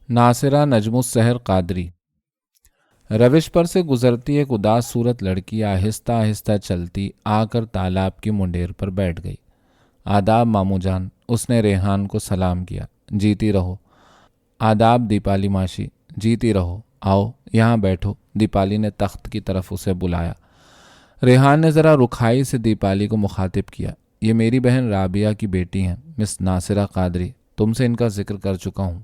नासिरा नजमुस्सहर कादरी। रविश पर से गुजरती एक उदास सूरत लड़की आहिस्ता आहिस्ता चलती आकर तालाब की मुंडेर पर बैठ गई। आदाब मामूजान, उसने रेहान को सलाम किया। जीती रहो। आदाब दीपाली माशी, जीती रहो। आओ यहाँ बैठो, दीपाली ने तख्त की तरफ उसे बुलाया। रेहान ने ज़रा रुखाई से दीपाली को मुखातिब किया। ये मेरी बहन राबिया की बेटी हैं, मिस नासिरा कादरी। तुमसे इनका जिक्र कर चुका हूँ।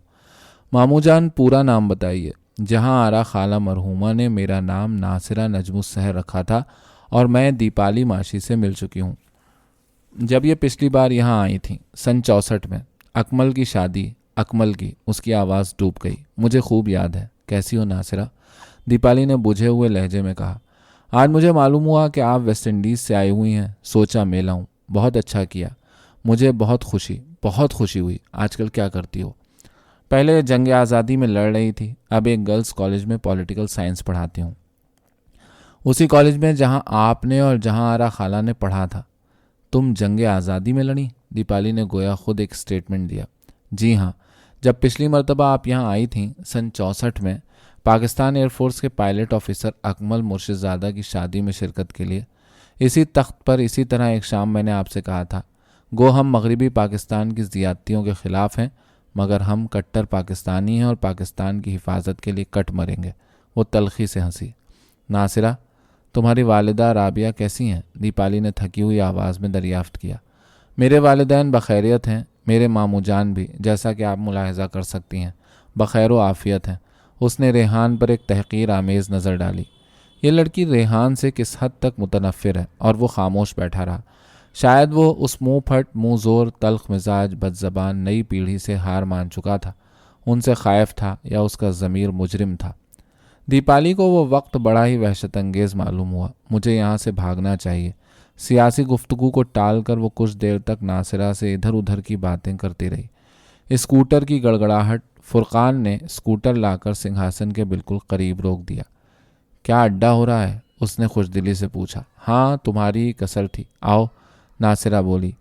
मामूजान पूरा नाम बताइए। जहाँ आरा खाला मरहूमा ने मेरा नाम नासिरा नजमुस्सहर रखा था और मैं दीपाली माशी से मिल चुकी हूँ। जब ये पिछली बार यहाँ आई थी सन 64 में, अकमल की शादी, अकमल की। उसकी आवाज़ डूब गई। मुझे खूब याद है। कैसी हो नासिरा? दीपाली ने बुझे हुए लहजे में कहा। आज मुझे मालूम हुआ कि आप वेस्ट इंडीज़ से आई हुई हैं। सोचा मिल आऊँ। बहुत अच्छा किया। मुझे बहुत खुशी हुई। आजकल क्या करती हो? पहले जंग आज़ादी में लड़ रही थी, अब एक गर्ल्स कॉलेज में पॉलिटिकल साइंस पढ़ाती हूँ। उसी कॉलेज में जहाँ आपने और जहाँ आरा खाला ने पढ़ा था। तुम जंग आज़ादी में लड़ी? दीपाली ने गोया खुद एक स्टेटमेंट दिया। जी हाँ, जब पिछली मर्तबा आप यहाँ आई थीं सन 64 में, पाकिस्तान एयरफोर्स के पायलट ऑफिसर अकमल मुर्शिदज़ादा की शादी में शिरकत के लिए। इसी तख्त पर इसी तरह एक शाम मैंने आपसे कहा था, गो हम मगरबी पाकिस्तान की ज़ियादतियों के ख़िलाफ़ हैं, मगर हम कट्टर पाकिस्तानी हैं और पाकिस्तान की हिफाजत के लिए कट मरेंगे। वो तलखी से हंसी। नासिरा, तुम्हारी वालिदा राबिया कैसी हैं? दीपाली ने थकी हुई आवाज़ में दरियाफ्त किया। मेरे वालिदैन बखैरियत हैं, मेरे मामूजान भी, जैसा कि आप मुलाहिज़ा कर सकती हैं, बखैर व आफ़ियत हैं। उसने रेहान पर एक तहक़ीर आमेज़ नज़र डाली। ये लड़की रेहान से किस हद तक मुतनफ़िर है, और वो खामोश बैठा रहा। शायद वो उस मुँह फट, मुँह ज़ोर, तल्ख़ मिजाज, बदज़बान नई पीढ़ी से हार मान चुका था। उनसे ख़ाइफ था या उसका ज़मीर मुजरिम था। दीपाली को वो वक्त बड़ा ही वहशत अंगेज़ मालूम हुआ। मुझे यहाँ से भागना चाहिए। सियासी गुफ्तगू को टाल कर वो कुछ देर तक नासिरा से इधर उधर की बातें करती रही। स्कूटर की गड़गड़ाहट। फुरकान ने स्कूटर लाकर सिंहासन के बिल्कुल करीब रोक दिया। क्या अड्डा हो रहा है? उसने खुशदिली से पूछा। हाँ, तुम्हारी कसर थी, आओ, नासिरा बोली।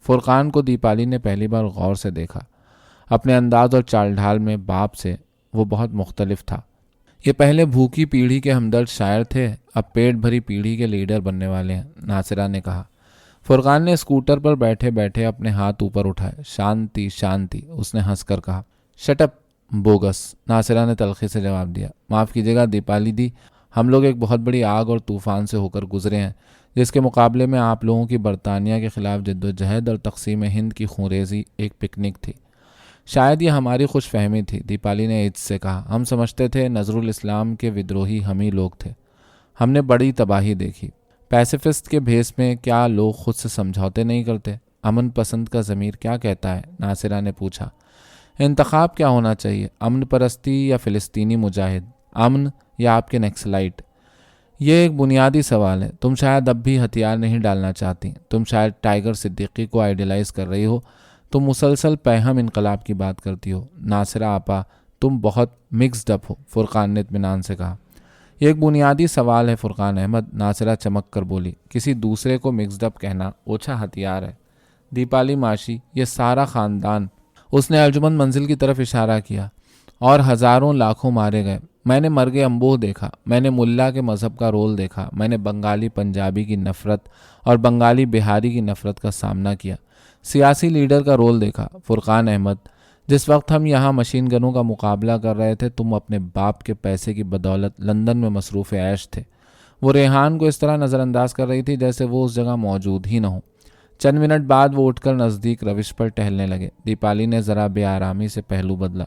फुरकान को दीपाली ने पहली बार गौर से देखा। अपने अंदाज और चाल ढाल में बाप से वो बहुत मुख्तलिफ था। ये पहले भूखी पीढ़ी के हमदर्द शायर थे, अब पेट भरी पीढ़ी के लीडर बनने वाले हैं, नासिरा ने कहा। फुरकान ने स्कूटर पर बैठे बैठे अपने हाथ ऊपर उठाए। शांति शांति, उसने हंसकर कहा। शटअप बोगस, नासिरा ने तलखी से जवाब दिया। माफ़ कीजिएगा दीपाली दी, हम लोग एक बहुत बड़ी आग और तूफ़ान से होकर गुजरे हैं, जिसके मुकाबले में आप लोगों की बरतानिया के ख़िलाफ़ जद्दोजहद और तक़सीम हिंद की खूंरेज़ी एक पिकनिक थी। शायद ये हमारी खुशफहमी थी, दीपाली ने इज्जत से कहा। हम समझते थे नज़रुल इस्लाम के विद्रोही हम ही लोग थे। हमने बड़ी तबाही देखी। पैसिफिस्ट के भेस में क्या लोग खुद से समझौते नहीं करते? अमन पसंद का ज़मीर क्या कहता है? नासिरा ने पूछा। इंतखाब क्या होना चाहिए, अमन परस्ती या फ़िलिस्तीनी मुजाहिद, अमन या आपके नक्सलाइट? ये एक बुनियादी सवाल है। तुम शायद अब भी हथियार नहीं डालना चाहती। तुम शायद टाइगर सिद्दीकी को आइडियलाइज़ कर रही हो। तुम मुसलसल पैहम इनकलाब की बात करती हो। नासिरा आपा, तुम बहुत मिक्स्ड अप हो, फुरकान ने इत्मीनान से कहा। यह एक बुनियादी सवाल है फुरकान अहमद, नासिरा चमक कर बोली। किसी दूसरे को मिक्स्ड अप कहना ओछा हथियार है। दीपाली माशी, ये सारा ख़ानदान, उसने अर्जुमंद मंजिल की तरफ इशारा किया, और हज़ारों लाखों मारे गए। मैंने मर्गे अंबोह देखा, मैंने मुल्ला के मज़हब का रोल देखा, मैंने बंगाली पंजाबी की नफ़रत और बंगाली बिहारी की नफ़रत का सामना किया, सियासी लीडर का रोल देखा। फुरकान अहमद, जिस वक्त हम यहाँ मशीन गनों का मुकाबला कर रहे थे, तुम अपने बाप के पैसे की बदौलत लंदन में मसरूफ़ ऐश थे। वो रेहान को इस तरह नज़रअंदाज कर रही थी जैसे वो उस जगह मौजूद ही न हो। चंद मिनट बाद वो उठकर नज़दीक रविश पर टहलने लगे। दीपाली ने ज़रा बेआरामी से पहलू बदला।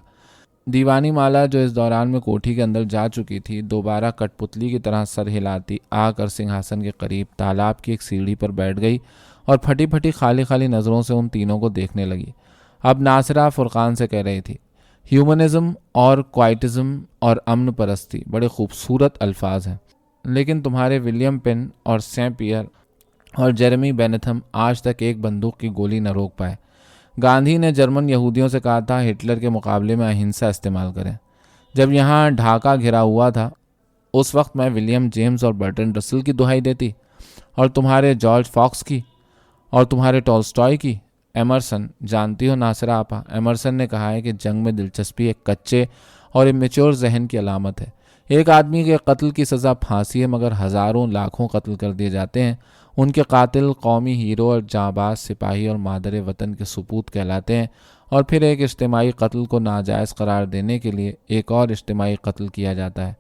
दीवानी माला, जो इस दौरान में कोठी के अंदर जा चुकी थी, दोबारा कठपुतली की तरह सर हिलाती आकर सिंहासन के करीब तालाब की एक सीढ़ी पर बैठ गई और फटी फटी खाली खाली नज़रों से उन तीनों को देखने लगी। अब नासिरा फुरकान से कह रही थी, ह्यूमनिज़म और क्वाइटिज़म और अमन परस्ती बड़े खूबसूरत अल्फाज हैं, लेकिन तुम्हारे विलियम पेन और सेंट पियर और जेरेमी बेनेथम आज तक एक बंदूक की गोली न रोक पाए। गांधी ने जर्मन यहूदियों से कहा था हिटलर के मुकाबले में अहिंसा इस्तेमाल करें। जब यहाँ ढाका घिरा हुआ था, उस वक्त मैं विलियम जेम्स और बर्टन रसल की दुहाई देती, और तुम्हारे जॉर्ज फॉक्स की, और तुम्हारे टॉल्स्टॉय की। एमरसन, जानती हो नासिरा आपा, एमरसन ने कहा है कि जंग में दिलचस्पी एक कच्चे और इमेच्योर जहन की अलामत है। एक आदमी के कत्ल की सज़ा फांसी है, मगर हज़ारों लाखों कत्ल कर दिए जाते हैं। उनके कातिल कौमी हीरो और जांबाज सिपाही और मादर वतन के सुपूत कहलाते हैं। और फिर एक इज्तिमाई कत्ल को नाजायज़ करार देने के लिए एक और इज्तिमाई कत्ल किया जाता है।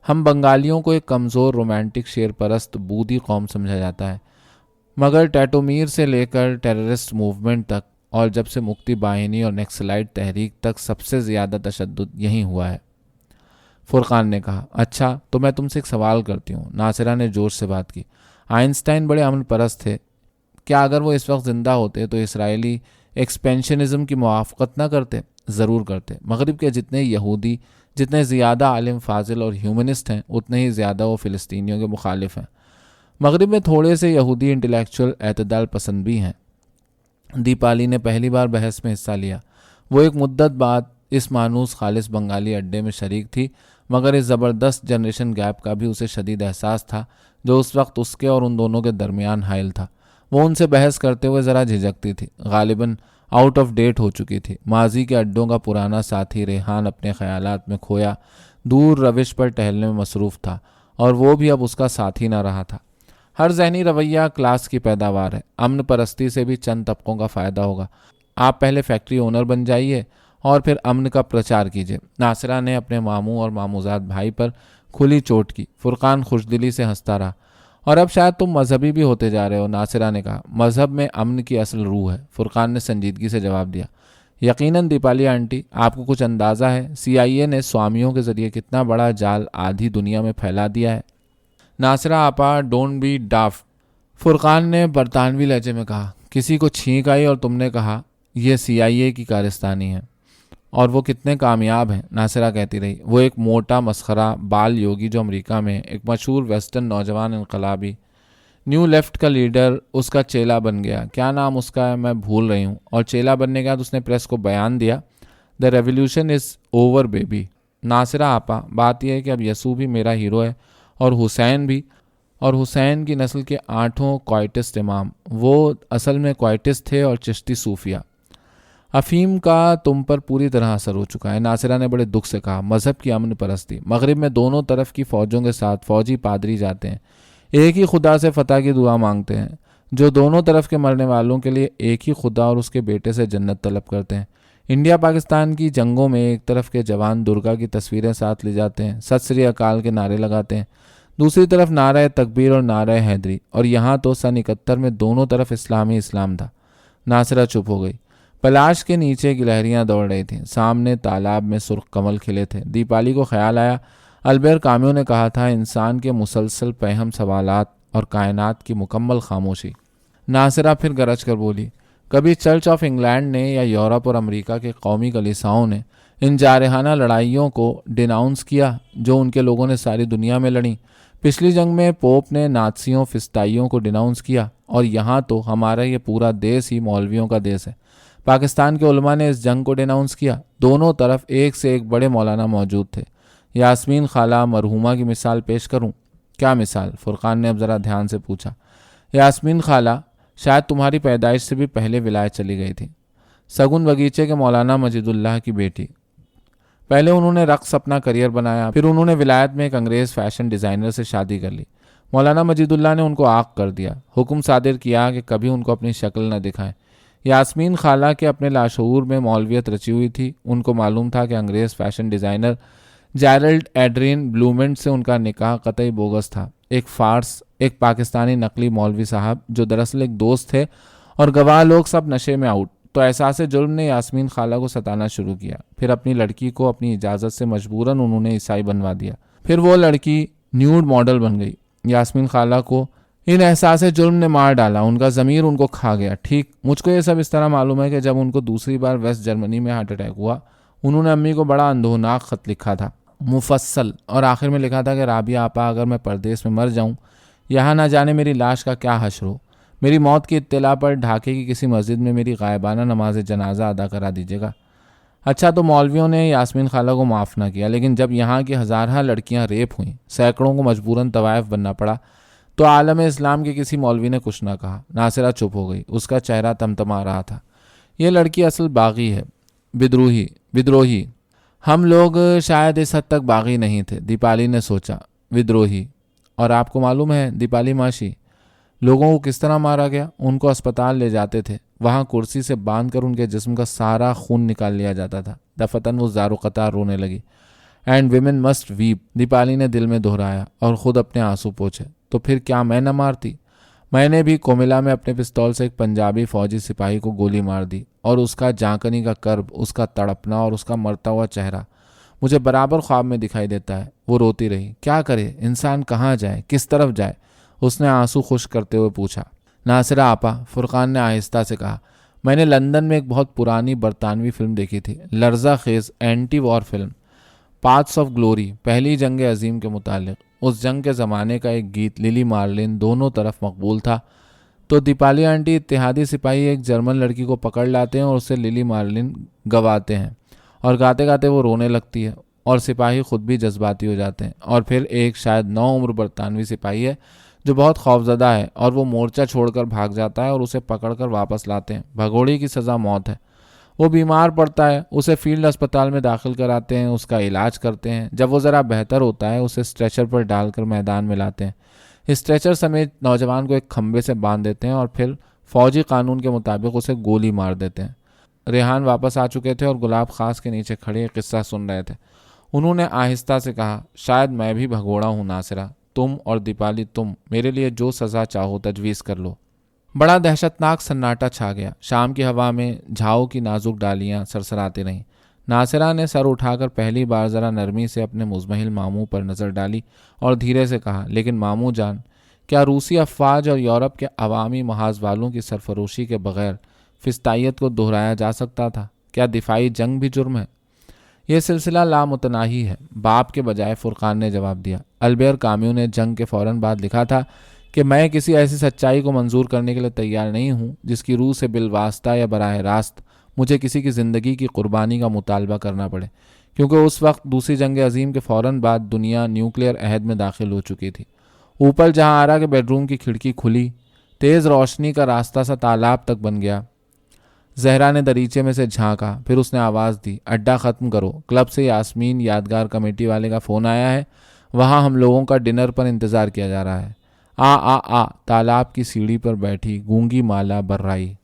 हम बंगालियों को एक कमज़ोर रोमांटिक शेर परस्त बूदी कौम समझा जाता है, मगर टैटोमीर से लेकर टेररिस्ट मूवमेंट तक और जब से मुक्ति बाहिनी और नक्सलाइट तहरीक तक सबसे ज़्यादा तशद्दुद यहीं हुआ है। फुरकान ने कहा, अच्छा तो मैं तुमसे एक सवाल करती हूँ। नासिरा ने जोश से बात की। आइंस्टाइन बड़े अमन परस्त थे। क्या अगर वो इस वक्त ज़िंदा होते तो इसराइली एक्सपेंशनिज़म की मुआफ़क़त ना करते? ज़रूर करते। मगरिब के जितने यहूदी जितने ज़्यादा आलिम फाजिल और ह्यूमनिस्ट हैं, उतने ही ज़्यादा वो फ़िलिस्तीनियों के मुखालिफ हैं। मगरिब में थोड़े से यहूदी इंटेलेक्चुअल एतदाल पसंद भी हैं। दीपाली ने पहली बार बहस में हिस्सा लिया। वो एक मुद्दत बाद इस मानूस खालिस बंगाली अड्डे में शरीक थी, मगर इस ज़बरदस्त जनरेशन गैप का भी उसे शदीद एहसास था जो उस वक्त उसके और उन दोनों के दरमियान हायल था। वो उनसे बहस करते हुए ज़रा झिझकती थी, गालिबन आउट ऑफ डेट हो चुकी थी। माजी के अड्डों का पुराना साथी रेहान अपने ख्यालात में खोया दूर रविश पर टहलने में मसरूफ़ था, और वो भी अब उसका साथी ना रहा था। हर जहनी रवैया क्लास की पैदावार है। अमन परस्ती से भी चंद तबकों का फ़ायदा होगा। आप पहले फैक्ट्री ओनर बन जाइए और फिर अमन का प्रचार कीजिए। नासिरा ने अपने मामू और मामूजाद भाई पर खुली चोट की। फुरकान खुशदिली से हंसता रहा। और अब शायद तुम मजहबी भी होते जा रहे हो, नासिरा ने कहा। मजहब में अमन की असल रूह है, फुरकान ने संजीदगी से जवाब दिया। यकीनन दीपाली आंटी, आपको कुछ अंदाज़ा है CIA ने स्वामियों के ज़रिए कितना बड़ा जाल आधी दुनिया में फैला दिया है? नासिरा आपा, डोंट बी डाफ्ट, फुरकान ने बरतानवी लहजे में कहा। किसी को छींक आई और तुमने कहा यह CIA की कारस्तानी है। और वो कितने कामयाब हैं, नासिरा कहती रही। वो एक मोटा मस्खरा बाल योगी जो अमेरिका में एक मशहूर वेस्टर्न नौजवान इनकलाबी न्यू लेफ्ट का लीडर, उसका चेला बन गया। क्या नाम उसका है, मैं भूल रही हूँ। और चेला बनने के बाद उसने प्रेस को बयान दिया, the revolution is over baby. Nasira आपा, बात यह है कि अब यसू भी मेरा हीरो है और हुसैन भी, और हुसैन की नस्ल के 8 क्वाइटिस्ट इमाम। वो असल में क्वाइटिस्ट थे और चिश्ती सूफिया। अफीम का तुम पर पूरी तरह असर हो चुका है, नासिरा ने बड़े दुख से कहा। मज़हब की अमन परस्ती। मगरिब में दोनों तरफ की फ़ौजों के साथ फ़ौजी पादरी जाते हैं, एक ही खुदा से फ़तह की दुआ मांगते हैं, जो दोनों तरफ के मरने वालों के लिए एक ही खुदा और उसके बेटे से जन्नत तलब करते हैं। इंडिया पाकिस्तान की जंगों में एक तरफ के जवान दुर्गा की तस्वीरें साथ ले जाते हैं, सत श्री अकाल के नारे लगाते हैं, दूसरी तरफ नारा तकबीर और नारा हैदरी। और यहाँ तो सन 71 में दोनों तरफ इस्लामी इस्लाम था। नासिरा चुप हो गई। पलाश के नीचे गिलहरियां दौड़ रही थीं। सामने तालाब में सुर्ख कमल खिले थे। दीपाली को ख्याल आया, अल्बेर काम्यू ने कहा था, इंसान के मुसलसल पहम सवालात और कायनात की मुकम्मल खामोशी। नासिरा फिर गरज कर बोली, कभी चर्च ऑफ इंग्लैंड ने या यूरोप और अमेरिका के कौमी कलीसाओं ने इन जारहाना लड़ाइयों को डिनाउंस किया जो उनके लोगों ने सारी दुनिया में लड़ी? पिछली जंग में पोप ने नात्सियों फिस्ताइयों को डिनाउंस किया, और यहाँ तो हमारा ये पूरा देश ही मौलवियों का देश है। पाकिस्तान के उलमा ने इस जंग को डिनाउंस किया। दोनों तरफ एक से एक बड़े मौलाना मौजूद थे। यास्मीन खाला मरहुमा की मिसाल पेश करूं? क्या मिसाल? फुरकान ने अब ज़रा ध्यान से पूछा। यास्मीन खाला शायद तुम्हारी पैदाइश से भी पहले विलायत चली गई थी। सगुन बगीचे के मौलाना मजीदुल्लाह की बेटी। पहले उन्होंने रक्स अपना करियर बनाया, फिर उन्होंने विलायत में एक अंग्रेज़ फैशन डिज़ाइनर से शादी कर ली। मौलाना मजीदुल्लाह ने उनको आग कर दिया, हुक्म सादिर किया कि कभी उनको अपनी शक्ल न दिखाएं। यास्मीन खाला के अपने लाशऊर में मौलवियत रची हुई थी। उनको मालूम था कि अंग्रेज़ फैशन डिज़ाइनर जेरल्ड एड्रियन ब्लूमेंट से उनका निकाह कतई बोगस था। एक फ़ार्स, एक पाकिस्तानी नकली मौलवी साहब जो दरअसल एक दोस्त थे, और गवाह लोग सब नशे में आउट। तो एहसास जुर्म ने यास्मीन खाला को सताना शुरू किया। फिर अपनी लड़की को अपनी इजाज़त से मजबूरन उन्होंने ईसाई बनवा दिया। फिर वो लड़की न्यूड मॉडल बन गई। यास्मीन खाला को इन एहसास जुर्म ने मार डाला। उनका ज़मीर उनको खा गया। ठीक, मुझको ये सब इस तरह मालूम है कि जब उनको दूसरी बार वेस्ट जर्मनी में हार्ट अटैक हुआ, उन्होंने अम्मी को बड़ा अंदोनाक ख़त लिखा था, मुफस्सल, और आखिर में लिखा था कि राबिया आपा, अगर मैं परदेश में मर जाऊं, यहाँ ना जाने मेरी लाश का क्या हश्र हो। मेरी मौत की इत्तला पर ढाके की किसी मस्जिद में मेरी गायबाना नमाज जनाजा अदा करा दीजिएगा। अच्छा, तो मौलवियों ने यास्मीन खाला को माफ़ ना किया, लेकिन जब यहाँ की हज़ारा लड़कियाँ रेप हुईं, सैकड़ों को मजबूरन तवायफ़ बनना पड़ा, तो आलम इस्लाम के किसी मौलवी ने कुछ ना कहा। नासिरा चुप हो गई। उसका चेहरा तमतमा रहा था। ये लड़की असल बागी है, विद्रोही विद्रोही। हम लोग शायद इस हद तक बागी नहीं थे, दीपाली ने सोचा। विद्रोही? और आपको मालूम है दीपाली मासी, लोगों को किस तरह मारा गया? उनको अस्पताल ले जाते थे, वहां कुर्सी से बांधकर उनके जिस्म का सारा खून निकाल लिया जाता था। दफतन वो ज़ारो कतार रोने लगी। And women must weep, Deepali ने दिल में दोहराया और खुद अपने आंसू पोंछे। तो फिर क्या मैं न मारती? मैंने भी कोमिला में अपने पिस्तौल से एक पंजाबी फौजी सिपाही को गोली मार दी, और उसका झांकनी का कर्ब, उसका तड़पना और उसका मरता हुआ चेहरा मुझे बराबर ख्वाब में दिखाई देता है। वो रोती रही। क्या करे इंसान, कहाँ जाए, किस तरफ जाए? उसने आंसू खुश करते हुए पूछा। नासिरा आपा, फुरकान ने आहिस्ता से कहा, मैंने लंदन में एक बहुत पुरानी बरतानवी फिल्म देखी थी, लर्जा खेज anti war film, paths of glory, पहली जंग अजीम के मुतालिक। उस जंग के ज़माने का एक गीत लिली मार्लिन दोनों तरफ मकबूल था। तो दीपाली आंटी, इत्तेहादी सिपाही एक जर्मन लड़की को पकड़ लाते हैं और उससे लिली मार्लिन गवाते हैं, और गाते गाते वो रोने लगती है और सिपाही खुद भी जज्बाती हो जाते हैं। और फिर एक शायद 9 उम्र बरतानवी सिपाही है जो बहुत खौफजदा है, और वो मोर्चा छोड़कर भाग जाता है और उसे पकड़कर वापस लाते हैं। भगोड़े की सज़ा मौत है। वो बीमार पड़ता है, उसे फील्ड अस्पताल में दाखिल कराते हैं, उसका इलाज करते हैं। जब वो ज़रा बेहतर होता है उसे स्ट्रेचर पर डालकर मैदान में लाते हैं। स्ट्रेचर समेत नौजवान को एक खंबे से बांध देते हैं और फिर फौजी कानून के मुताबिक उसे गोली मार देते हैं। रेहान वापस आ चुके थे और गुलाब खास के नीचे खड़े किस्सा सुन रहे थे। उन्होंने आहिस्ता से कहा, शायद मैं भी भगोड़ा हूँ नासिरा। तुम और दीपाली, तुम मेरे लिए जो सज़ा चाहो तजवीज़ कर लो। बड़ा दहशतनाक सन्नाटा छा गया। शाम की हवा में झाओ की नाजुक डालियां सरसराती रहीं। नासिरा ने सर उठाकर पहली बार ज़रा नरमी से अपने मुज़महिल मामू पर नज़र डाली और धीरे से कहा, लेकिन मामू जान, क्या रूसी अफवाज और यूरोप के अवामी महाज वालों की सरफरोशी के बगैर फिस्तायत को दोहराया जा सकता था? क्या दिफाई जंग भी जुर्म है? यह सिलसिला लामुतनाही है, बाप के बजाय फुरकान ने जवाब दिया। अल्बेर काम्यू ने जंग के फ़ौरन बाद लिखा था कि मैं किसी ऐसी सच्चाई को मंजूर करने के लिए तैयार नहीं हूँ जिसकी रूह से बिलवास्ता या बराह रास्त मुझे किसी की ज़िंदगी की कुर्बानी का मुतालबा करना पड़े, क्योंकि उस वक्त दूसरी जंग अजीम के फ़ौरन बाद दुनिया न्यूक्लियर अहद में दाखिल हो चुकी थी। ऊपर जहाँ आरा के बेडरूम की खिड़की खुली, तेज़ रोशनी का रास्ता सा तालाब तक बन गया। जहरा ने दरीचे में से झांका, फिर उसने आवाज़ दी, अड्डा ख़त्म करो, क्लब से यास्मीन यादगार कमेटी वाले का फ़ोन आया है, वहाँ हम लोगों का डिनर पर इंतज़ार किया जा रहा है। आ आ आ तालाब की सीढ़ी पर बैठी गूंगी माला बर्राई।